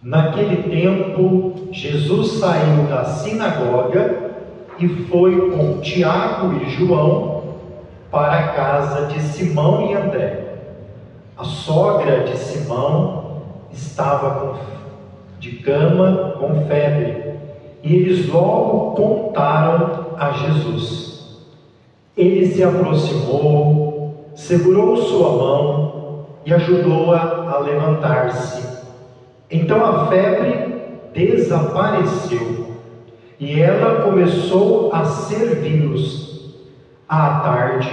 Naquele tempo, Jesus saiu da sinagoga e foi com Tiago e João para a casa de Simão e André. A sogra de Simão estava de cama com febre, e eles logo contaram a Jesus. Ele se aproximou, segurou sua mão e ajudou-a a levantar-se. Então a febre desapareceu e ela começou a servi-los. À tarde,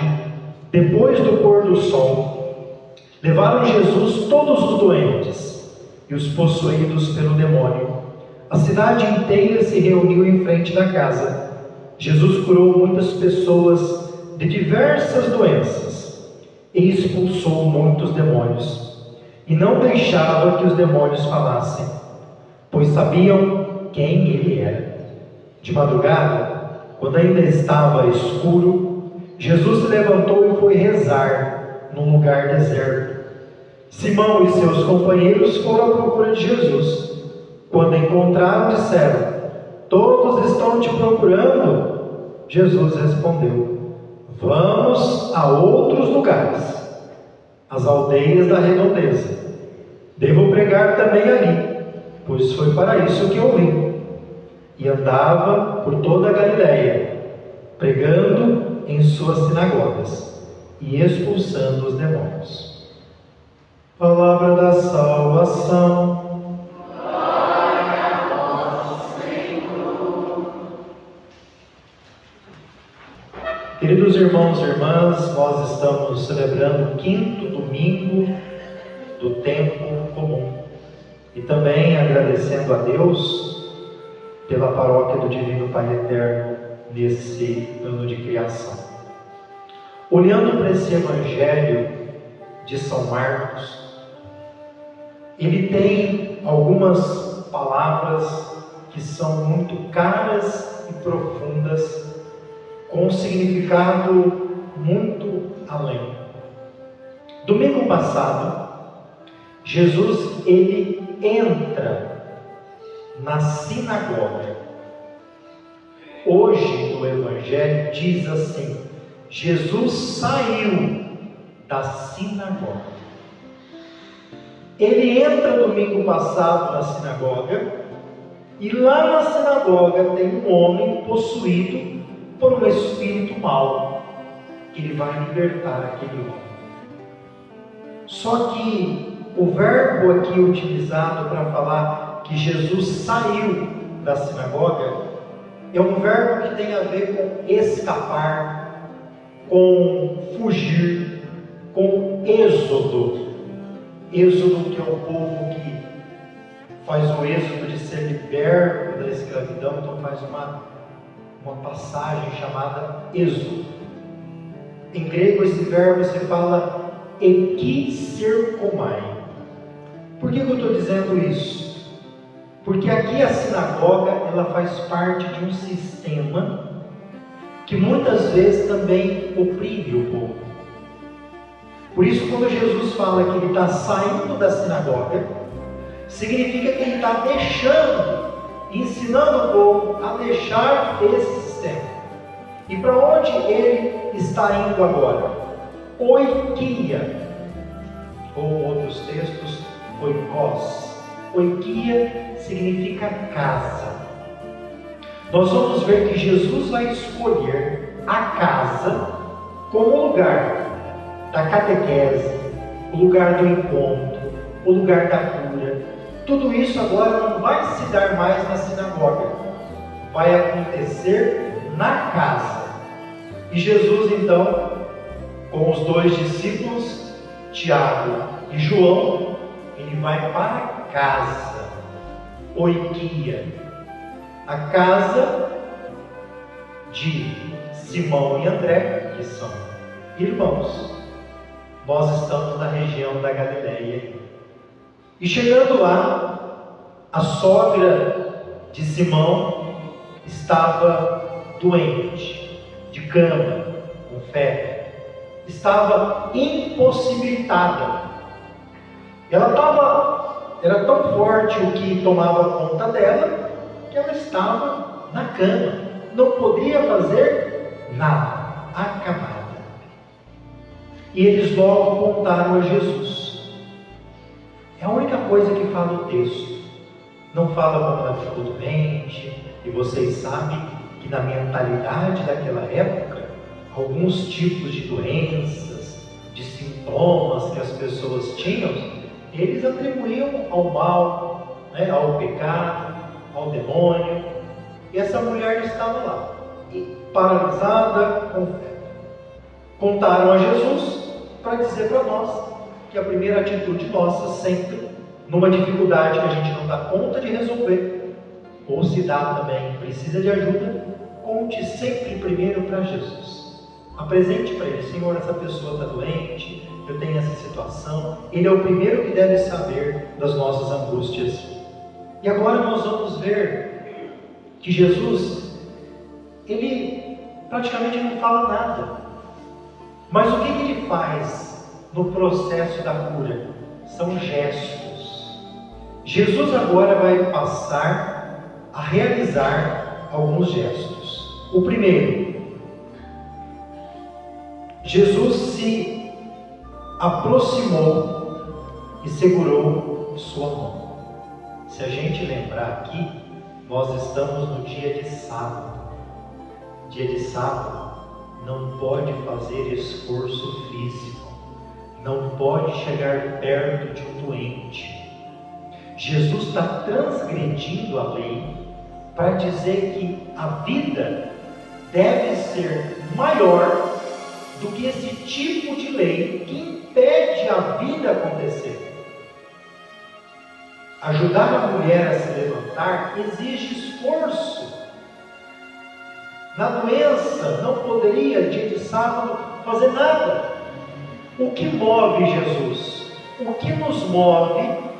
depois do pôr do sol, levaram Jesus todos os doentes e os possuídos pelo demônio. A cidade inteira se reuniu em frente da casa. Jesus curou muitas pessoas de diversas doenças e expulsou muitos demônios. E não deixava que os demônios falassem, pois sabiam quem ele era. De madrugada, quando ainda estava escuro, Jesus se levantou e foi rezar num lugar deserto. Simão e seus companheiros foram à procura de Jesus. Quando encontraram, disseram: todos estão te procurando. Jesus respondeu: vamos a outros lugares, as aldeias da redondeza. Devo pregar também ali, pois foi para isso que eu vim. E andava por toda a Galiléia, pregando em suas sinagogas e expulsando os demônios. Palavra da salvação. Glória a vós, Senhor. Queridos irmãos e irmãs, nós estamos celebrando o 5º domingo do tempo comum e também agradecendo a Deus pela paróquia do Divino Pai Eterno nesse ano de criação. Olhando para esse Evangelho de São Marcos, ele tem algumas palavras que são muito caras e profundas, com um significado muito além. Domingo passado, Jesus ele entra na sinagoga. Hoje no Evangelho diz assim: Jesus saiu da sinagoga. Ele entra domingo passado na sinagoga, e lá na sinagoga tem um homem possuído por um espírito mau, que ele vai libertar aquele homem. Só que o verbo aqui utilizado para falar que Jesus saiu da sinagoga é um verbo que tem a ver com escapar, com fugir, com êxodo. Êxodo, que é o povo que faz o êxodo de ser liberto da escravidão, então faz uma passagem chamada êxodo. Em grego esse verbo se fala ekserkomai. Por que eu estou dizendo isso? Porque aqui a sinagoga ela faz parte de um sistema que muitas vezes também oprime o povo. Por isso, quando Jesus fala que ele está saindo da sinagoga, significa que ele está deixando, ensinando o povo a deixar esse sistema. E para onde ele está indo agora? Oikia, ou outros textos, oikos. Oikia significa casa. Nós vamos ver que Jesus vai escolher a casa como lugar da catequese, o lugar do encontro, o lugar da cura. Tudo isso agora não vai se dar mais na sinagoga, vai acontecer na casa. E Jesus então, com os 2 discípulos, Tiago e João, ele vai para casa, Oikia, a casa de Simão e André, que são irmãos. Nós estamos na região da Galiléia. E chegando lá, a sogra de Simão estava doente, de cama, com febre. Estava impossibilitada. Ela estava Era tão forte o que tomava conta dela, que ela estava na cama, não podia fazer nada, acamada. E eles logo contaram a Jesus. É a única coisa que fala o texto. Não fala como ela ficou doente, e vocês sabem que na mentalidade daquela época, alguns tipos de doenças, de sintomas que as pessoas tinham, eles atribuíam ao mal, ao pecado, ao demônio. E essa mulher estava lá, paralisada, com febre. Contaram a Jesus para dizer para nós que a primeira atitude nossa sempre, numa dificuldade que a gente não dá conta de resolver, ou se dá também, precisa de ajuda, conte sempre primeiro para Jesus. Apresente para Ele: Senhor, essa pessoa está doente, eu tenho essa situação. Ele é o primeiro que deve saber das nossas angústias. E agora nós vamos ver que Jesus, Ele praticamente não fala nada. Mas o que Ele faz no processo da cura? São gestos. Jesus agora vai passar a realizar alguns gestos. O primeiro, Jesus se aproximou e segurou sua mão. Se a gente lembrar aqui, nós estamos no dia de sábado. Dia de sábado não pode fazer esforço físico, não pode chegar perto de um doente. Jesus está transgredindo a lei para dizer que a vida deve ser maior do que esse tipo de lei que impede a vida acontecer. Ajudar a mulher a se levantar exige esforço. Na doença, não poderia, dia de sábado, fazer nada. O que move Jesus? O que nos move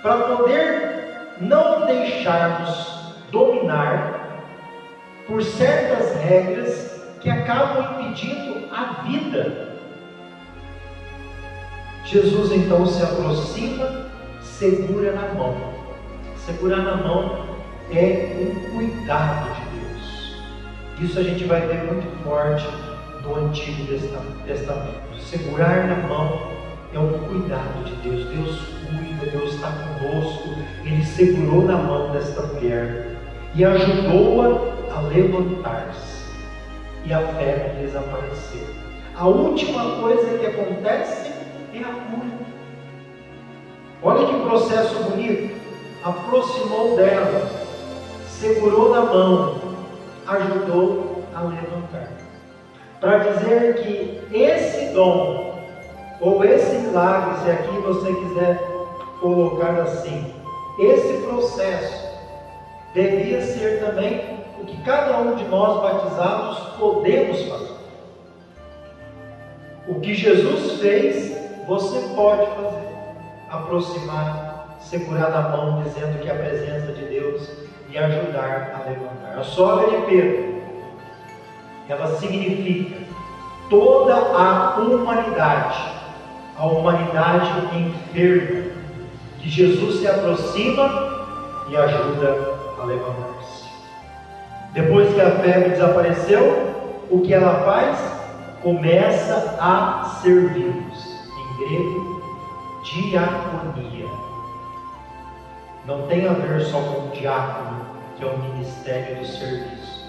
para poder não deixarmos dominar por certas regras que acabam impedindo a vida? Jesus então se aproxima, segura na mão. Segurar na mão é um cuidado de Deus. Isso a gente vai ver muito forte no Antigo Testamento. Segurar na mão é um cuidado de Deus. Deus cuida, Deus está conosco. Ele segurou na mão desta mulher e ajudou-a a levantar-se. E a febre desapareceu. A última coisa que acontece é a cura. Olha que processo bonito. Aproximou dela, segurou na mão, ajudou a levantar. Para dizer que esse dom, ou esse milagre, se aqui você quiser colocar assim, esse processo devia ser também o que cada um de nós batizados podemos fazer. O que Jesus fez, você pode fazer. Aproximar, segurar na mão, dizendo que é a presença de Deus, e ajudar a levantar. A sogra de Pedro, ela significa toda a humanidade enferma, que Jesus se aproxima e ajuda a levantar-se. Depois que a febre desapareceu, o que ela faz? Começa a servir-nos. Em grego, diaconia. Não tem a ver só com o diácono, que é o ministério do serviço.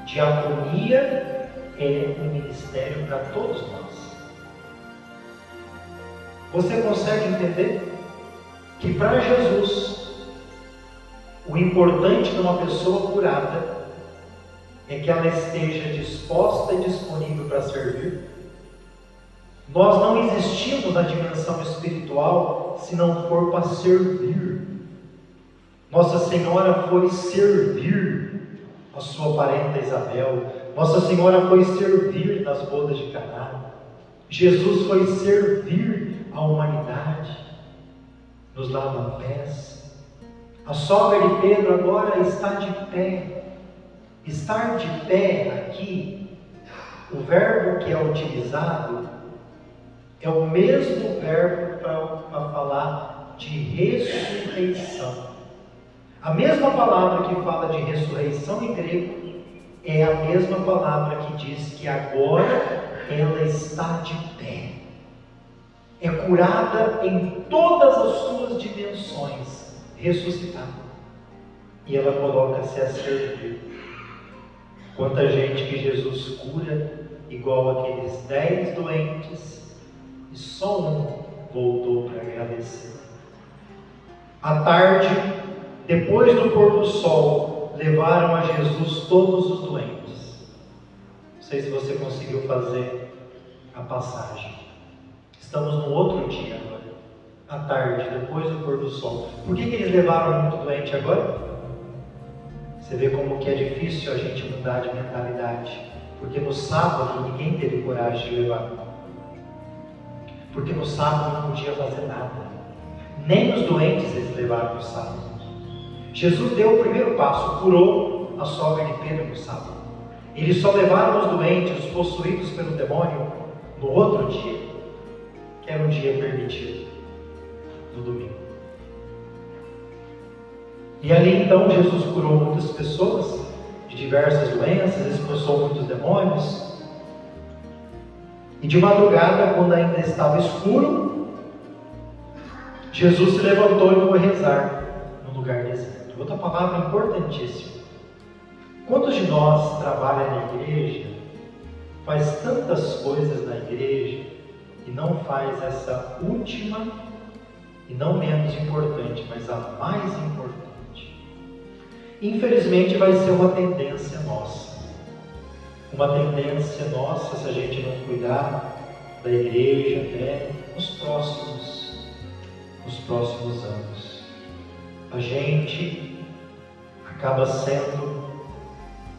Diaconia é um ministério para todos nós. Você consegue entender que para Jesus, o importante de uma pessoa curada é que ela esteja disposta e disponível para servir? Nós não existimos na dimensão espiritual se não for para servir. Nossa Senhora foi servir a sua parenta Isabel. Nossa Senhora foi servir nas bodas de Caná. Jesus foi servir a humanidade, nos lava-pés. A sogra de Pedro agora está de pé. Estar de pé aqui, o verbo que é utilizado é o mesmo verbo para falar de ressurreição. A mesma palavra que fala de ressurreição em grego é a mesma palavra que diz que agora ela está de pé. É curada em todas as suas dimensões, ressuscitada. E ela coloca-se a servir. Quanta gente que Jesus cura, igual aqueles 10 doentes, e só um voltou para agradecer. À tarde, depois do pôr do sol, levaram a Jesus todos os doentes. Não sei se você conseguiu fazer a passagem. Estamos no outro dia agora, à tarde, depois do pôr do sol. Por que eles levaram muito doente agora? Você vê como que é difícil a gente mudar de mentalidade. Porque no sábado ninguém teve coragem de levar. Porque no sábado não podia fazer nada. Nem os doentes eles levaram no sábado. Jesus deu o primeiro passo, curou a sogra de Pedro no sábado. Eles só levaram os doentes, os possuídos pelo demônio, no outro dia, que era um dia permitido, no domingo. E ali então Jesus curou muitas pessoas de diversas doenças, expulsou muitos demônios. E de madrugada, quando ainda estava escuro, Jesus se levantou e foi rezar no lugar deserto. Outra palavra importantíssima. Quantos de nós trabalham na igreja, faz tantas coisas na igreja e não faz essa última e não menos importante, mas a mais importante? Infelizmente vai ser uma tendência nossa. Uma tendência nossa, se a gente não cuidar da igreja até nos próximos anos. A gente acaba sendo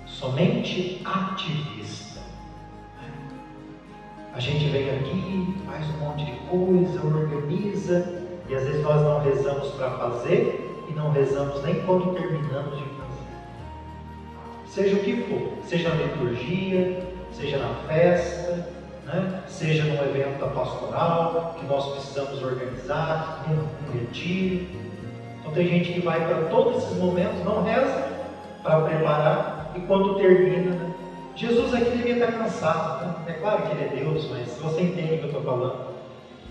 somente ativista. A gente vem aqui, faz um monte de coisa, organiza, e às vezes nós não rezamos para fazer e não rezamos nem quando terminamos de fazer. Seja o que for, seja na liturgia, seja na festa, né? Seja num evento da pastoral que nós precisamos organizar, num retiro. Então tem gente que vai para todos esses momentos, não reza para preparar, e quando termina, né? Jesus aqui devia estar cansado, né? É claro que ele é Deus, mas você entende o que eu estou falando.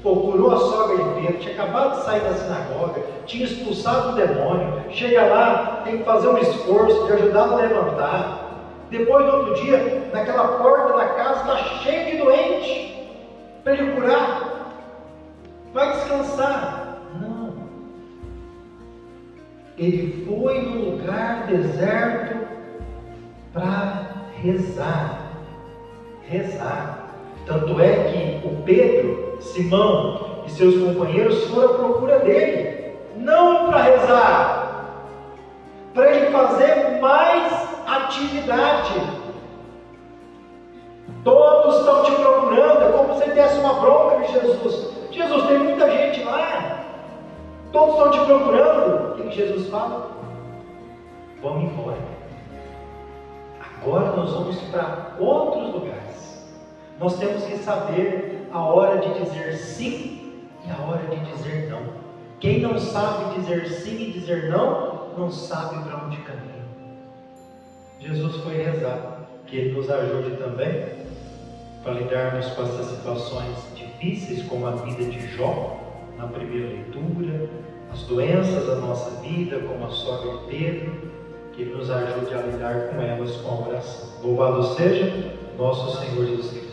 Pô, curou a sogra de Pedro, tinha acabado de sair da sinagoga, tinha expulsado o demônio, chega lá, tem que fazer um esforço de ajudar a levantar. Depois, no outro dia, naquela porta da casa está cheio de doente, para ele curar. Vai descansar. Não. Ele foi no lugar deserto para rezar. Tanto é que o Pedro, Simão e seus companheiros foram à procura dele, não para rezar, para ele fazer mais atividade. Todos estão te procurando, é como se desse uma bronca de Jesus. Jesus, tem muita gente lá, todos estão te procurando. O que Jesus fala? Vamos embora. Agora nós vamos para outros lugares. Nós temos que saber a hora de dizer sim e a hora de dizer não. Quem não sabe dizer sim e dizer não, não sabe para onde caminha. Jesus foi rezar, que Ele nos ajude também para lidarmos com essas situações difíceis, como a vida de Jó, na primeira leitura, as doenças da nossa vida, como a sogra de Pedro, que Ele nos ajude a lidar com elas com a oração. Louvado seja nosso Senhor Jesus Cristo.